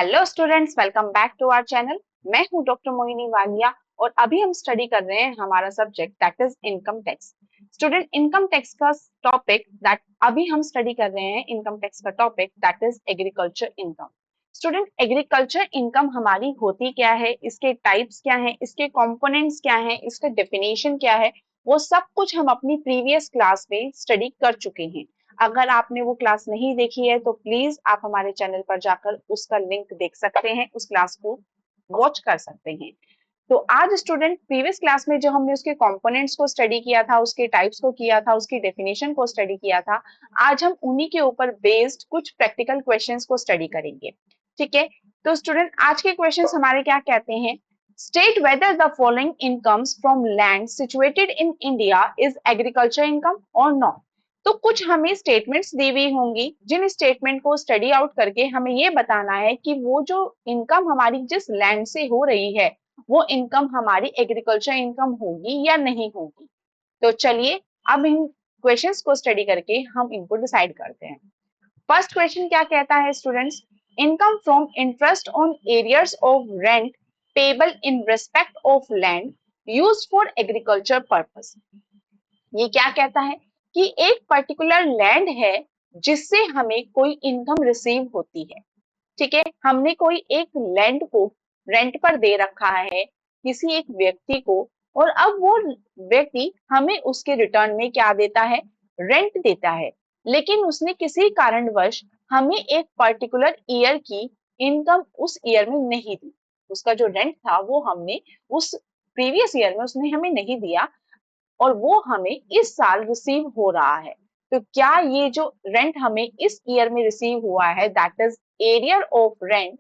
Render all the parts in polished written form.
Hello students, welcome back to our channel. मैं हूं doctor Mohini Walia और अभी हम स्टडी कर रहे हैं हमारा subject that is income tax. Student, income tax का टॉपिक दैट अभी हम स्टडी कर रहे हैं, इनकम टैक्स का topic that is agriculture income. Student, agriculture income हमारी होती क्या है, इसके टाइप्स क्या है, इसके कंपोनेंट्स क्या है, इसका डेफिनेशन क्या है, वो सब कुछ हम अपनी प्रीवियस क्लास में स्टडी कर चुके हैं। अगर आपने वो क्लास नहीं देखी है तो प्लीज आप हमारे चैनल पर जाकर उसका लिंक देख सकते हैं, उस क्लास को वॉच कर सकते हैं। तो आज स्टूडेंट, प्रीवियस क्लास में जो हमने उसके कंपोनेंट्स को स्टडी किया था, उसके टाइप्स को किया था, उसकी डेफिनेशन को स्टडी किया था, आज हम उन्हीं के ऊपर बेस्ड कुछ प्रैक्टिकल क्वेश्चंस को स्टडी करेंगे। ठीक है, तो स्टूडेंट आज के क्वेश्चंस हमारे क्या कहते हैं। State whether the following incomes from land situated in India is agriculture income और नॉट। तो कुछ हमें स्टेटमेंट्स दी हुई होंगी, जिन स्टेटमेंट को स्टडी आउट करके हमें ये बताना है कि वो जो इनकम हमारी जिस लैंड से हो रही है वो इनकम हमारी एग्रीकल्चर इनकम होगी या नहीं होगी। तो चलिए अब इन क्वेश्चंस को स्टडी करके हम इनको डिसाइड करते हैं। फर्स्ट क्वेश्चन क्या कहता है students, income from interest on arrears of rent payable in respect of land used for agriculture purpose. ये क्या कहता है कि एक पर्टिकुलर लैंड है जिससे हमें कोई इनकम रिसीव होती है। ठीक है, हमने कोई एक लैंड को रेंट पर दे रखा है किसी एक व्यक्ति को, और अब वो व्यक्ति हमें उसके रिटर्न में क्या देता है, रेंट देता है। लेकिन उसने किसी कारणवश हमें एक पर्टिकुलर ईयर की इनकम उस ईयर में नहीं दी। उसका जो रेंट था वो हमने उस प्रीवियस ईयर में उसने हमें नहीं दिया और वो हमें इस साल रिसीव हो रहा है। तो क्या ये जो रेंट हमें इस ईयर में रिसीव हुआ है that is arrear of rent,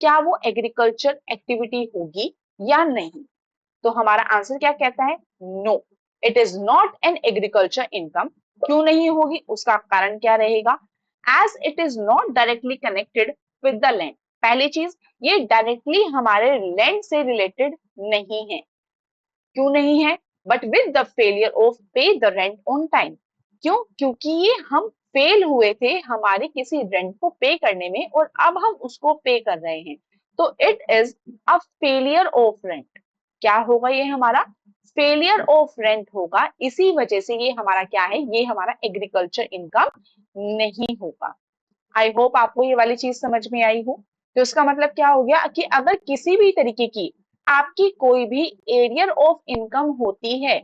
क्या वो एग्रीकल्चर एक्टिविटी होगी या नहीं। तो हमारा आंसर क्या कहता है, no, it is not an agriculture income. क्यों नहीं होगी, उसका कारण क्या रहेगा, as it is not directly connected with the land. पहली चीज, ये डायरेक्टली हमारे लैंड से रिलेटेड नहीं है। क्यों नहीं है, but with the failure of पे द रेंट ऑन टाइम। क्यों, क्योंकि ये हम फेल हुए थे हमारे किसी रेंट को पे करने में और अब हम उसको पे कर रहे हैं। तो it is a failure of rent. क्या होगा, ये हमारा फेलियर ऑफ रेंट होगा, इसी वजह से ये हमारा क्या है, ये हमारा एग्रीकल्चर इनकम नहीं होगा। आई होप आपको ये वाली चीज समझ में आई हो। तो इसका मतलब क्या हो गया कि अगर किसी भी तरीके की आपकी कोई भी एरियर ऑफ इनकम होती है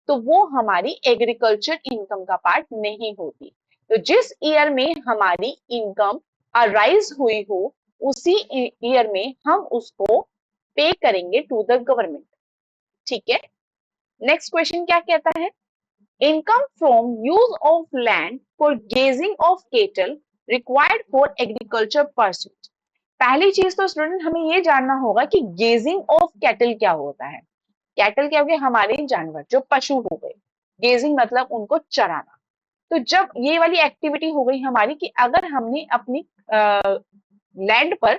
तो वो हमारी एग्रीकल्चर इनकम का पार्ट नहीं होती। तो जिस ईयर में हमारी इनकम अराइज हुई हो उसी ईयर में हम उसको पे करेंगे टू द गवर्नमेंट। ठीक है, नेक्स्ट क्वेश्चन क्या कहता है, income from use of land for grazing of cattle required for agriculture pursuit. पहली चीज तो स्टूडेंट हमें ये जानना होगा कि गेजिंग ऑफ कैटल क्या होता है। कैटल क्या हो गए, हमारे जानवर जो पशु हो गए, गेजिंग मतलब उनको चराना। तो जब ये वाली एक्टिविटी हो गई हमारी कि अगर हमने अपनी लैंड पर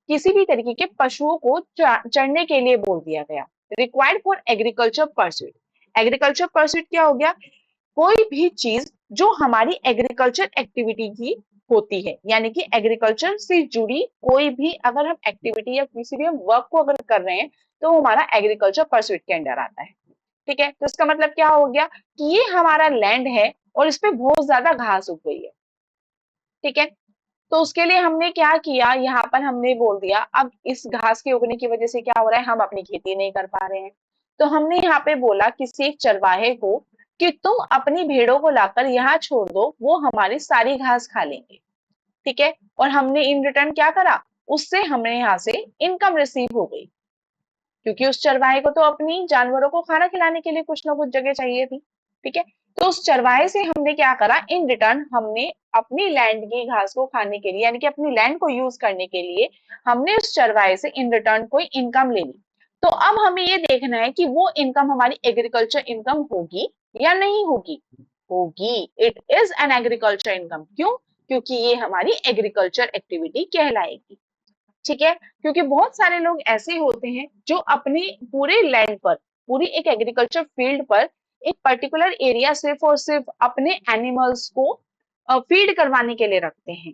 किसी भी तरीके के पशुओं को चरने के लिए बोल दिया गया, required for agriculture pursuit. Agriculture pursuit क्या हो गया, कोई भी चीज जो हमारी एग्रीकल्चर एक्टिविटी की होती है, यानी कि एग्रीकल्चर से जुड़ी कोई भी अगर हम एक्टिविटी या किसी भी हम वर्क को अगर कर रहे हैं तो हमारा एग्रीकल्चर परस्यूट के अंडर आता है। ठीक है, तो इसका मतलब क्या हो गया कि ये हमारा लैंड है और इस पे बहुत ज्यादा घास उग गई है। ठीक है, तो उसके लिए हमने क्या किया, यहाँ पर हमने बोल दिया अब इस घास के उगने की वजह से क्या हो रहा है, हम अपनी खेती नहीं कर पा रहे हैं। तो हमने यहाँ पे बोला किसी एक चरवाहे को कि तुम अपनी भेड़ों को लाकर यहाँ छोड़ दो, वो हमारी सारी घास खा लेंगे। ठीक है, और हमने इन रिटर्न क्या करा, उससे हमने यहाँ से इनकम रिसीव हो गई, क्योंकि उस चरवाहे को तो अपनी जानवरों को खाना खिलाने के लिए कुछ ना कुछ जगह चाहिए थी। ठीक है, तो उस चरवाहे से हमने क्या करा, इन रिटर्न हमने अपनी लैंड की घास को खाने के लिए, यानी कि अपनी लैंड को यूज करने के लिए हमने उस चरवाहे से इन रिटर्न कोई इनकम ले ली। तो अब हमें ये देखना है कि वो इनकम हमारी एग्रीकल्चर इनकम होगी या नहीं होगी। होगी, it is an agriculture income. क्यों, क्योंकि ये हमारी एग्रीकल्चर एक्टिविटी कहलाएगी। ठीक है, क्योंकि बहुत सारे लोग ऐसे होते हैं जो अपने पूरे लैंड पर, पूरी एक एग्रीकल्चर फील्ड पर एक पर्टिकुलर एरिया सिर्फ और सिर्फ अपने एनिमल्स को फीड करवाने के लिए रखते हैं।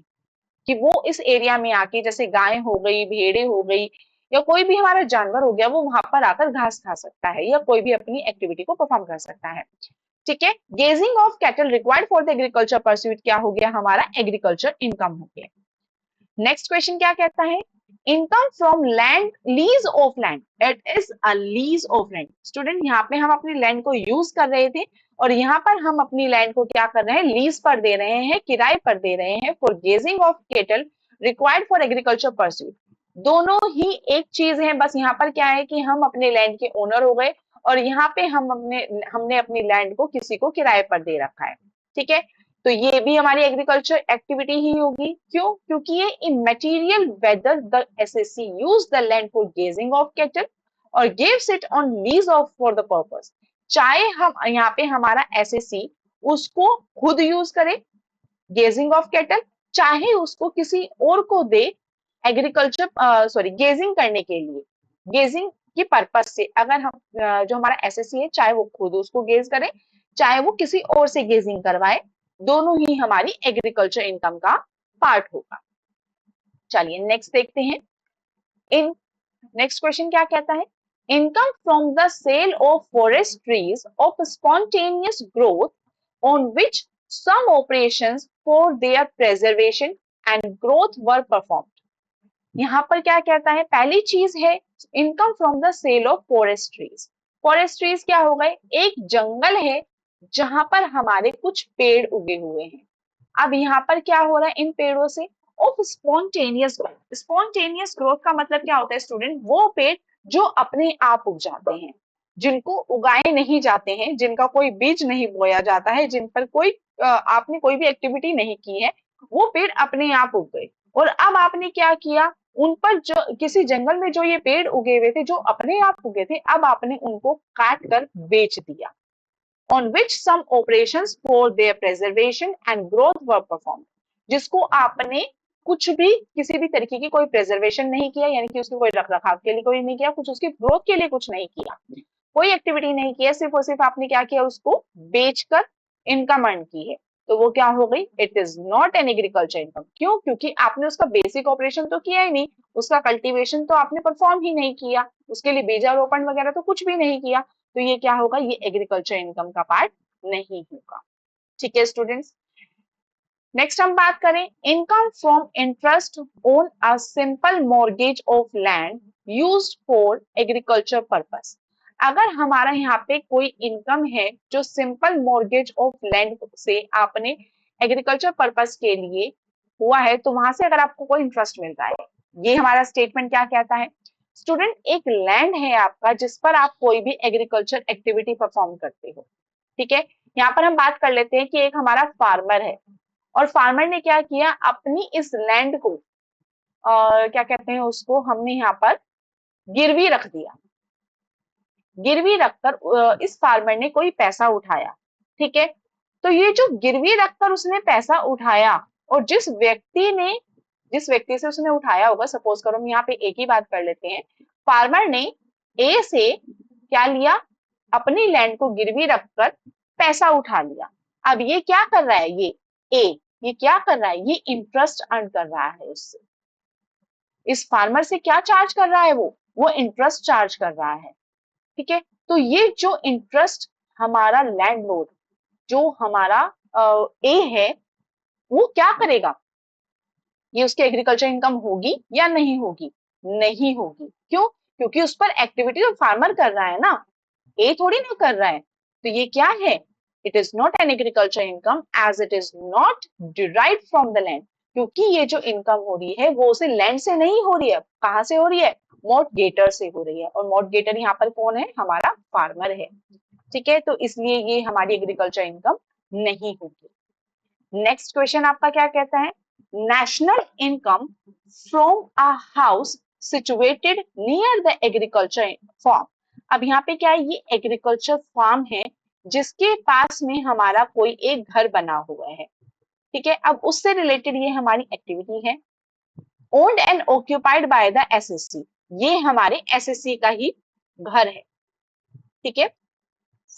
कि वो इस एरिया में आके, जैसे गाय हो गई, भेड़े हो गई, या कोई भी हमारा जानवर हो गया, वो वहां पर आकर घास खा सकता है या कोई भी अपनी एक्टिविटी को परफॉर्म कर सकता है। ठीक है, grazing of cattle required for the agriculture pursuit क्या हो गया, हमारा एग्रीकल्चर इनकम हो गया। नेक्स्ट क्वेश्चन क्या कहता है, income from land, lease of land, it is a lease of land. Student यहाँ पे हम अपनी लैंड को यूज कर रहे थे और यहाँ पर हम अपनी लैंड को क्या कर रहे हैं, लीज पर दे रहे हैं, किराए पर दे रहे हैं, for grazing of cattle required for agriculture pursuit. दोनों ही एक चीज है, बस यहाँ पर क्या है कि हम अपने लैंड के ओनर हो गए और यहाँ पे हमने अपनी लैंड को किसी को किराए पर दे रखा है। ठीक है, तो ये भी हमारी एग्रीकल्चर एक्टिविटी ही होगी। क्यों? क्योंकि ये immaterial whether the SSC use the land for grazing of cattle और gives it on lease off for the purpose. चाहे हम यहाँ पे हमारा एसएससी उसको खुद यूज करे गेजिंग ऑफ कैटल, चाहे उसको किसी और को दे एग्रीकल्चर सॉरी गेजिंग करने के लिए, गेजिंग की पर्पज से। अगर हम जो हमारा एसएससी है, चाहे वो खुद उसको गेज करे, चाहे वो किसी और से गेजिंग करवाए, दोनों ही हमारी एग्रीकल्चर इनकम का पार्ट होगा। चलिए नेक्स्ट देखते हैं। इन नेक्स्ट क्वेश्चन क्या कहता है, income from the sale of forest trees of spontaneous growth on which some operations for their preservation and growth were performed. यहाँ पर क्या कहता है, पहली चीज है income from the sale of forest trees. Forest trees क्या हो गए, एक जंगल है जहां पर हमारे कुछ पेड़ उगे हुए हैं। अब यहाँ पर क्या हो रहा है इन पेड़ों से, of spontaneous growth. Spontaneous growth का मतलब क्या होता है स्टूडेंट, वो पेड़ जो अपने आप उग जाते हैं, जिनको उगाए नहीं जाते हैं, जिनका कोई बीज नहीं बोया जाता है, जिन पर कोई आपने कोई भी एक्टिविटी नहीं की है, वो पेड़ अपने आप उग गए। और अब आपने क्या किया, उन पर जो किसी जंगल में जो ये पेड़ उगे हुए थे, जो अपने आप उगे थे, अब आपने उनको काट कर बेच दिया। on which some operations for their preservation and growth were performed। जिसको आपने कुछ भी किसी भी तरीके की कोई प्रेजर्वेशन नहीं किया, यानी कि उसके कोई रख रखाव के लिए कोई नहीं किया, कुछ उसकी ग्रोथ के लिए कुछ नहीं किया, कोई एक्टिविटी नहीं किया, सिर्फ और सिर्फ आपने क्या किया, उसको बेचकर इनकम अर्न की है, तो वो क्या हो गई, it is not an agriculture income. क्यों? क्योंकि आपने उसका बेसिक ऑपरेशन तो किया ही नहीं, उसका कल्टीवेशन तो आपने परफॉर्म ही नहीं किया, उसके लिए बीजारोपण वगैरह तो कुछ भी नहीं किया, तो ये क्या होगा, ये एग्रीकल्चर इनकम का पार्ट नहीं होगा। ठीक है स्टूडेंट्स, नेक्स्ट हम बात करें income from interest on a simple mortgage of land used for agriculture purpose. अगर हमारा यहाँ पे कोई इनकम है जो सिंपल मॉर्गेज ऑफ लैंड से आपने एग्रीकल्चर पर्पस के लिए हुआ है, तो वहां से अगर आपको कोई इंटरेस्ट मिल रहा है, ये हमारा स्टेटमेंट क्या कहता है स्टूडेंट, एक लैंड है आपका जिस पर आप कोई भी एग्रीकल्चर एक्टिविटी परफॉर्म करते हो। ठीक है, यहाँ पर हम बात कर लेते हैं कि एक हमारा फार्मर है और फार्मर ने क्या किया, अपनी इस लैंड को क्या कहते हैं उसको, हमने यहाँ पर गिरवी रख दिया। गिरवी रखकर इस फार्मर ने कोई पैसा उठाया। ठीक है, तो ये जो गिरवी रखकर उसने पैसा उठाया, और जिस व्यक्ति से उसने उठाया होगा, सपोज करो हम यहाँ पे एक ही बात कर लेते हैं, फार्मर ने ए से क्या लिया, अपनी लैंड को गिरवी रखकर पैसा उठा लिया। अब ये क्या कर रहा है, ये क्या कर रहा है, ये इंटरेस्ट अर्न कर रहा है उससे। इस फार्मर से क्या चार्ज कर रहा है, वो इंटरेस्ट चार्ज कर रहा है। ठीक है, तो ये जो इंटरेस्ट हमारा लैंडलॉर्ड, जो हमारा ए है, वो क्या करेगा, ये उसकी एग्रीकल्चर इनकम होगी या नहीं होगी, नहीं होगी। क्यों? क्योंकि उस पर एक्टिविटी तो फार्मर कर रहा है ना, ए थोड़ी ना कर रहा है। तो ये क्या है, it is not an agriculture income as it is not derived from the land. क्योंकि ये जो इनकम हो रही है वो उसे लैंड से नहीं हो रही है, कहां से हो रही है, मॉर्टगेटर से हो रही है, और मॉर्टगेटर यहाँ पर कौन है, हमारा फार्मर है। ठीक है, तो इसलिए ये हमारी एग्रीकल्चर इनकम नहीं होगी। नेक्स्ट क्वेश्चन आपका क्या कहता है, national income from a house situated near the agriculture farm. अब यहाँ पे क्या है, ये एग्रीकल्चर फार्म है जिसके पास में हमारा कोई एक घर बना हुआ है। ठीक है, अब उससे रिलेटेड ये हमारी एक्टिविटी है। Owned and occupied by the SSC, ये हमारे एसएससी का ही घर है। ठीक है,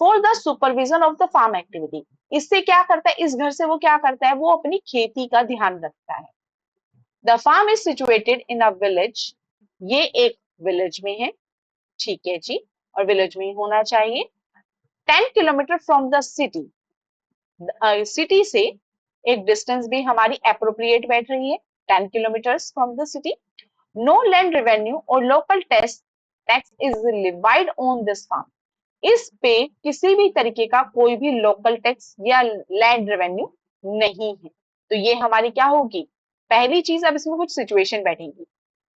for the supervision of the farm activity, इससे क्या करता है, इस घर से वो क्या करता है, वो अपनी खेती का ध्यान रखता है। The farm is situated in a village, ये एक विलेज में है, ठीक है जी, और विलेज में ही होना चाहिए। 10 kilometre from the city, city से एक डिस्टेंस भी हमारी अप्रोप्रिएट बैठ रही है, 10 kilometre from the city. No land revenue और local tax is levied on this farm, इस पे किसी भी तरीके का कोई भी लोकल टैक्स या लैंड रेवेन्यू नहीं है। तो ये हमारी क्या होगी, पहली चीज। अब इसमें कुछ सिचुएशन बैठेगी।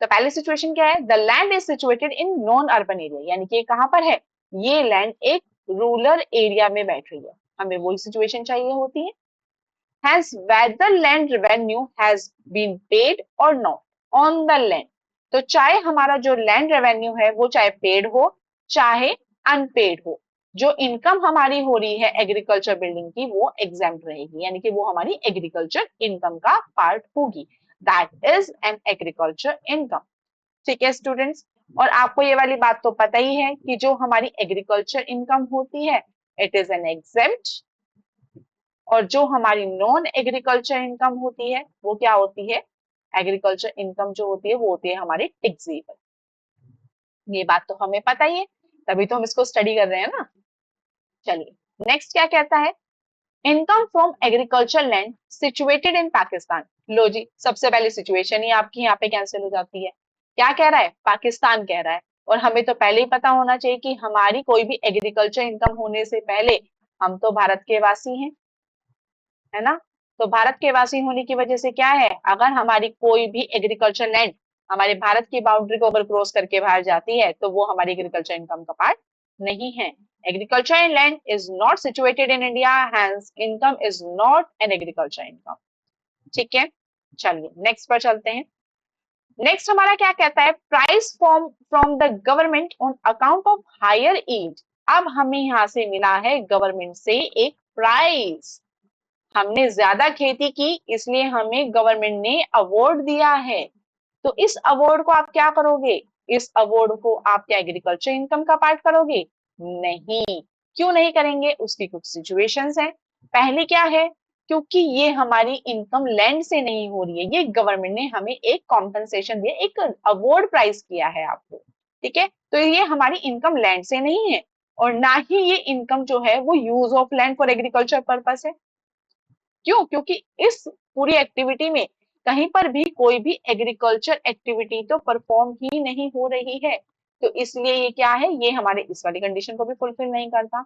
तो पहली सिचुएशन क्या है, the land is situated in non urban area, यानी कि कहां पर है, ये लैंड एक रूरल एरिया में बैठ रही है, हमें वही सिचुएशन चाहिए होती है। Hence, whether land revenue has been paid or not on the land, तो चाहे हमारा जो लैंड रेवेन्यू है वो चाहे पेड हो चाहे अनपेड हो, जो इनकम हमारी हो रही है एग्रीकल्चर बिल्डिंग की वो एग्जेम्प्ट रहेगी, यानी कि वो हमारी एग्रीकल्चर इनकम का पार्ट होगी। That is an agriculture income. ठीक है स्टूडेंट्स, और आपको ये वाली बात तो पता ही है कि जो हमारी एग्रीकल्चर इनकम होती है इट इज एन एग्जेम्प्ट, और जो हमारी नॉन एग्रीकल्चर इनकम होती है वो क्या होती है, एग्रीकल्चर इनकम जो होती है वो होती है हमारी टैक्सेबल। ये बात तो हमें पता ही है, तभी तो हम इसको स्टडी कर रहे हैं ना। चलिए नेक्स्ट क्या कहता है, income from agriculture land situated in Pakistan. लो जी, सबसे पहली सिचुएशन ही आपकी यहाँ पे कैंसिल हो जाती है। क्या कह रहा है, पाकिस्तान कह रहा है, और हमें तो पहले ही पता होना चाहिए कि हमारी कोई भी एग्रीकल्चर इनकम होने से पहले हम तो भारत के वासी हैं, है ना। तो भारत के वासी होने की वजह से क्या है, अगर हमारी कोई भी एग्रीकल्चर लैंड हमारे भारत की बाउंड्री को अगर क्रॉस करके बाहर जाती है तो वो हमारी एग्रीकल्चर इनकम का पार्ट नहीं है। Agriculture land is not situated in India, hence income is not an agriculture income. ठीक है, चलिए नेक्स्ट पर चलते हैं। नेक्स्ट हमारा क्या कहता है, price from from the government on account of higher yield. अब हमें यहां से मिला है गवर्नमेंट से एक प्राइस, हमने ज्यादा खेती की इसलिए हमें गवर्नमेंट ने अवार्ड दिया है। तो इस अवार्ड को आप क्या करोगे, इस अवार्ड को आप क्या एग्रीकल्चर इनकम का पार्ट करोगे, नहीं। क्यों नहीं करेंगे, उसकी कुछ सिचुएशंस हैं। पहले क्या है, क्योंकि ये हमारी इनकम लैंड से नहीं हो रही है, ये गवर्नमेंट ने हमें एक कॉम्पनसेशन दिया, एक अवार्ड प्राइस किया है आपको, ठीक है। तो ये हमारी इनकम लैंड से नहीं है, और ना ही ये इनकम जो है वो use of land for agriculture purpose है। क्यों, क्योंकि इस पूरी एक्टिविटी में कहीं पर भी कोई भी एग्रीकल्चर एक्टिविटी तो परफॉर्म ही नहीं हो रही है, तो इसलिए ये क्या है, ये हमारे इस वाली कंडीशन को भी फुलफिल नहीं करता।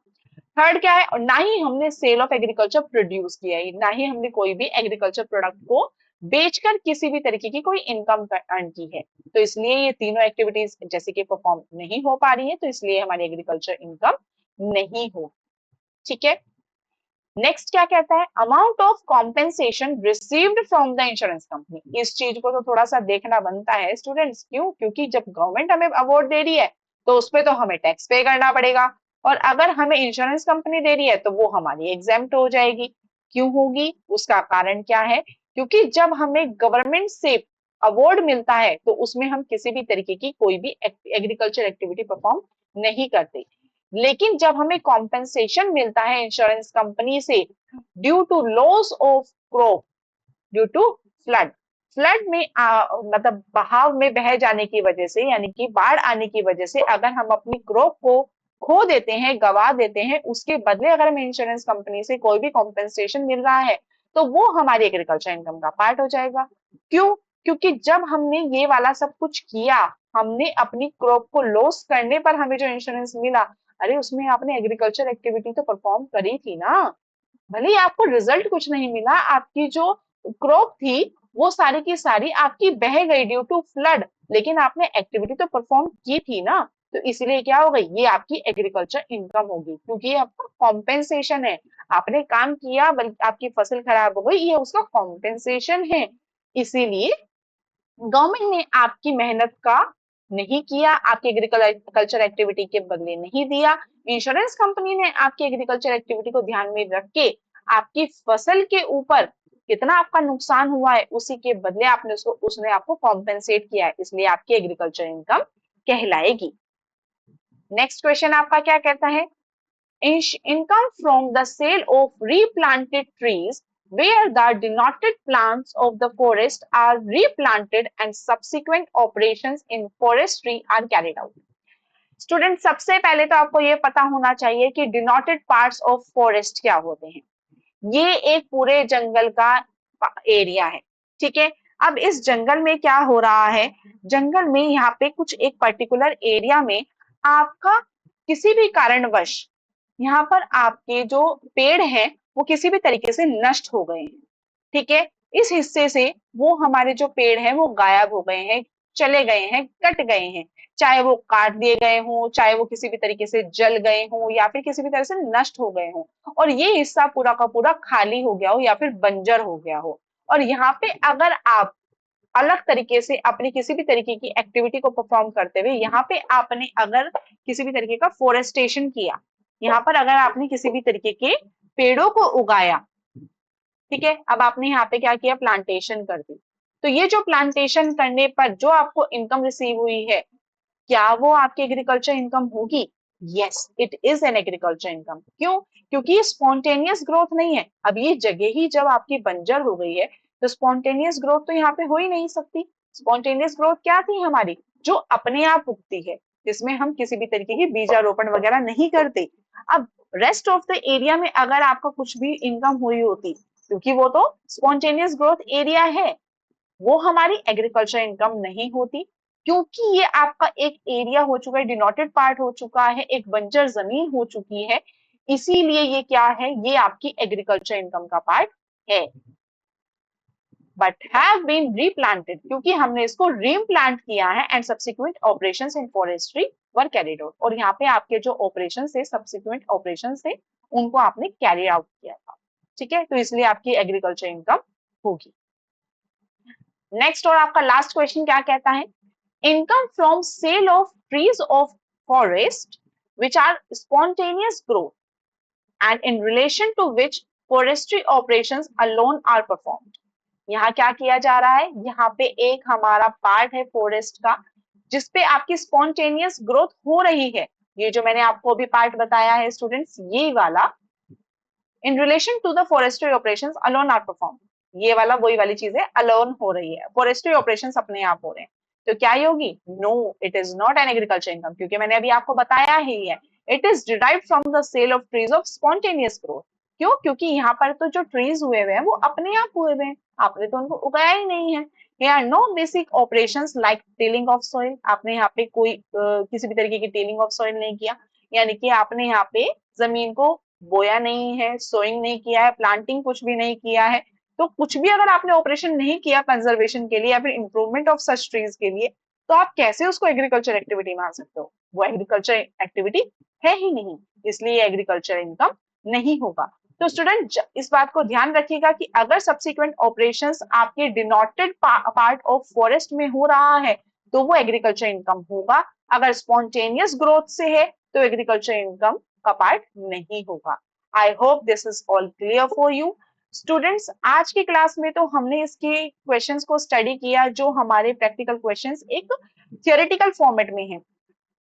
थर्ड क्या है, और ना ही हमने सेल ऑफ एग्रीकल्चर प्रोड्यूस किया है, ना ही हमने कोई भी एग्रीकल्चर प्रोडक्ट को बेचकर किसी भी तरीके की कोई इनकम अर्न की है, तो इसलिए ये तीनों एक्टिविटीज जैसे कि परफॉर्म नहीं हो पा रही है, तो इसलिए हमारी एग्रीकल्चर इनकम नहीं हो। ठीक है, नेक्स्ट क्या कहता है, amount of compensation received from the insurance company. इस चीज को तो थोड़ा सा देखना बनता है स्टूडेंट्स, क्यों, क्योंकि जब गवर्नमेंट हमें अवार्ड दे रही है तो उसपे तो हमें टैक्स पे करना पड़ेगा, और अगर हमें इंश्योरेंस कंपनी दे रही है तो वो हमारी एग्जेम्प्ट हो जाएगी। क्यों होगी, उसका कारण क्या है, क्योंकि जब हमें गवर्नमेंट से अवार्ड मिलता है तो उसमें हम किसी भी तरीके की कोई भी एग्रीकल्चर एक्टिविटी परफॉर्म नहीं करते, लेकिन जब हमें कॉम्पेंसेशन मिलता है इंश्योरेंस कंपनी से due to loss of crop, due to flood, flood में मतलब बहाव में बह जाने की वजह से, यानी कि बाढ़ आने की वजह से अगर हम अपनी क्रॉप को खो देते हैं, गवा देते हैं, उसके बदले अगर हमें इंश्योरेंस कंपनी से कोई भी कॉम्पेंसेशन मिल रहा है तो वो हमारी एग्रीकल्चर इनकम का पार्ट हो जाएगा। क्यों, क्योंकि जब हमने ये वाला सब कुछ किया, हमने अपनी क्रॉप को लॉस करने पर हमें जो इंश्योरेंस मिला, अरे उसमें आपने एग्रीकल्चर एक्टिविटी तो परफॉर्म करी थी ना, भले ही आपको रिजल्ट कुछ नहीं मिला, आपकी जो क्रॉप थी वो सारी की सारी आपकी बह गई ड्यू टू फ्लड, लेकिन आपने एक्टिविटी तो परफॉर्म की थी ना, तो इसलिए क्या हो गई, ये आपकी एग्रीकल्चर इनकम होगी, क्योंकि ये आपका कॉम्पेंसेशन है। आपने काम किया बल्कि आपकी फसल खराब हो गई, ये उसका कॉम्पेंसेशन है। इसीलिए गवर्नमेंट ने आपकी मेहनत का नहीं किया, आपकी एग्रीकल्चर एक्टिविटी के बदले नहीं दिया, इंश्योरेंस कंपनी ने आपकी एग्रीकल्चर एक्टिविटी को ध्यान में रख के आपकी फसल के ऊपर कितना आपका नुकसान हुआ है उसी के बदले आपने उसने आपको कॉम्पेंसेट किया है, इसलिए आपकी एग्रीकल्चर इनकम कहलाएगी। नेक्स्ट क्वेश्चन आपका क्या कहता है, income from the sale of replanted trees where the denoted plants of the forest are replanted and subsequent operations in forestry are carried out. Student, सबसे पहले तो आपको ये पता होना चाहिए कि डिनोटेड पार्ट्स ऑफ फॉरेस्ट क्या होते हैं। ये एक पूरे जंगल का एरिया है, ठीक है। अब इस जंगल में क्या हो रहा है, जंगल में यहाँ पे कुछ एक पर्टिकुलर एरिया में आपका किसी भी कारणवश यहाँ पर आपके जो पेड़ हैं वो किसी भी तरीके से नष्ट हो गए हैं, ठीक है। इस हिस्से से वो हमारे जो पेड़ हैं वो गायब हो गए हैं, चले गए हैं, कट गए हैं, चाहे वो काट दिए गए हों, चाहे वो किसी भी तरीके से जल गए हों या फिर किसी भी तरह से नष्ट हो गए हों, और ये हिस्सा पूरा का पूरा खाली हो गया हो या फिर बंजर हो गया हो। और यहाँ पे अगर आप अलग तरीके से अपनी किसी भी तरीके की एक्टिविटी को परफॉर्म करते हुए यहाँ पे आपने अगर किसी भी तरीके का फोरेस्टेशन किया, यहाँ पर अगर आपने किसी भी तरीके के पेड़ों को उगाया, ठीक है, अब आपने यहाँ पे क्या किया, प्लांटेशन कर दी, तो ये जो प्लांटेशन करने पर जो आपको इनकम रिसीव हुई है, क्या वो आपकी एग्रीकल्चर इनकम होगी? Yes, it is an agriculture income. क्यों? क्योंकि ये स्पॉन्टेनियस ग्रोथ नहीं है। अब ये जगह ही जब आपकी बंजर हो गई है तो स्पॉन्टेनियस ग्रोथ तो यहाँ पे हो ही नहीं सकती। स्पॉन्टेनियस ग्रोथ क्या थी हमारी, जो अपने आप उगती है, जिसमें हम किसी भी तरीके की बीजारोपण वगैरह नहीं करते। अब रेस्ट ऑफ द एरिया में अगर आपका कुछ भी इनकम हुई होती, क्योंकि वो तो स्पॉन्टेनियस ग्रोथ एरिया है, वो हमारी एग्रीकल्चर इनकम नहीं होती, क्योंकि ये आपका एक एरिया हो चुका है, डिनोटेड पार्ट हो चुका है, एक बंजर जमीन हो चुकी है, इसीलिए ये क्या है, ये आपकी एग्रीकल्चर इनकम का पार्ट है। बट हैव बीन रीप्लांटेड, क्योंकि हमने इसको रीप्लांट किया है, and subsequent operations in forestry were carried out, और यहाँ पे आपके जो ऑपरेशन थे, सब्सिक्वेंट ऑपरेशन थे, उनको आपने कैरी आउट किया था, ठीक है, तो इसलिए आपकी एग्रीकल्चर इनकम होगी। नेक्स्ट और आपका लास्ट क्वेश्चन क्या कहता है, income from sale of trees of forest which are spontaneous growth and in relation to which forestry operations alone are performed। यहाँ क्या किया जा रहा है, यहाँ पे एक हमारा पार्ट है फॉरेस्ट का जिसपे आपकी स्पॉन्टेनियस ग्रोथ हो रही है, ये जो मैंने आपको अभी पार्ट बताया है स्टूडेंट्स, ये वाला in relation to the forestry operations alone are perform, ये वाला वही वाली चीज है, अलोन हो रही है, फॉरेस्ट्री ऑपरेशंस अपने आप हो रहे हैं, तो क्या ये होगी, no it is not an agriculture income, क्योंकि मैंने अभी आपको बताया ही है, it is derived from the sale of trees of spontaneous growth. क्यों? क्योंकि यहाँ पर तो जो ट्रीज हुए हुए हैं वो अपने आप हुए हुए हैं, आपने तो उनको उगाया ही नहीं है। यहाँ no basic operations like tilling of soil, आपने यहाँ पे कोई किसी भी तरीके की टिलिंग ऑफ सॉइल नहीं किया, यानी कि आपने यहाँ पे जमीन को बोया नहीं है, सोइंग नहीं किया है, प्लांटिंग कुछ भी नहीं किया है, तो कुछ भी अगर आपने ऑपरेशन नहीं किया कंजर्वेशन के लिए या फिर इंप्रूवमेंट ऑफ सच ट्रीज के लिए, तो आप कैसे उसको एग्रीकल्चर एक्टिविटी मान सकते हो, वो एग्रीकल्चर एक्टिविटी है ही नहीं, इसलिए एग्रीकल्चर इनकम नहीं होगा। तो स्टूडेंट इस बात को ध्यान रखिएगा कि अगर सब्सिक्वेंट ऑपरेशंस आपके डिनोटेड पार्ट ऑफ फॉरेस्ट में हो रहा है तो वो एग्रीकल्चर इनकम होगा, अगर स्पॉन्टेनियस ग्रोथ से है तो एग्रीकल्चर इनकम का पार्ट नहीं होगा। I hope this is all clear for you students. आज की क्लास में तो हमने इसके क्वेश्चंस को स्टडी किया जो हमारे प्रैक्टिकल क्वेश्चंस एक थियोरेटिकल फॉर्मेट में है।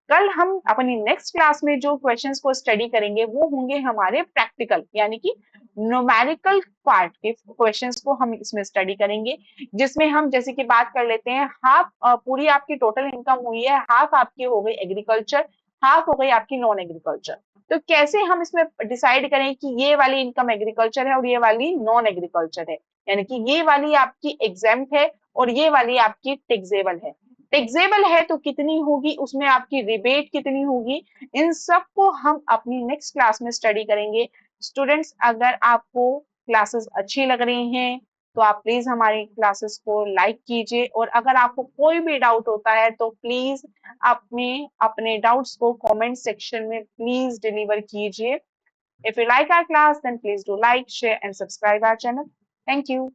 कल हम अपनी नेक्स्ट क्लास में जो क्वेश्चंस को स्टडी करेंगे वो होंगे हमारे प्रैक्टिकल, यानी कि न्यूमेरिकल पार्ट के क्वेश्चंस को हम इसमें स्टडी करेंगे, जिसमें हम जैसे कि बात कर लेते हैं, हाफ पूरी आपकी टोटल इनकम हुई है, हाफ आपकी हो गई एग्रीकल्चर, हाफ हो गई आपकी नॉन एग्रीकल्चर, तो कैसे हम इसमें डिसाइड करें कि ये वाली इनकम एग्रीकल्चर है और ये वाली नॉन एग्रीकल्चर है, यानी कि ये वाली आपकी एग्जेम्प्ट है और ये वाली आपकी टैक्सेबल है। टैक्सेबल है तो कितनी होगी, उसमें आपकी रिबेट कितनी होगी, इन सब को हम अपनी नेक्स्ट क्लास में स्टडी करेंगे। स्टूडेंट्स अगर आपको क्लासेस अच्छी लग रही हैं तो आप प्लीज हमारी क्लासेस को लाइक कीजिए, और अगर आपको कोई भी डाउट होता है तो प्लीज अपने डाउट्स को कमेंट सेक्शन में प्लीज डिलीवर कीजिए। If you like our class, then please do like, share and subscribe our channel. Thank you.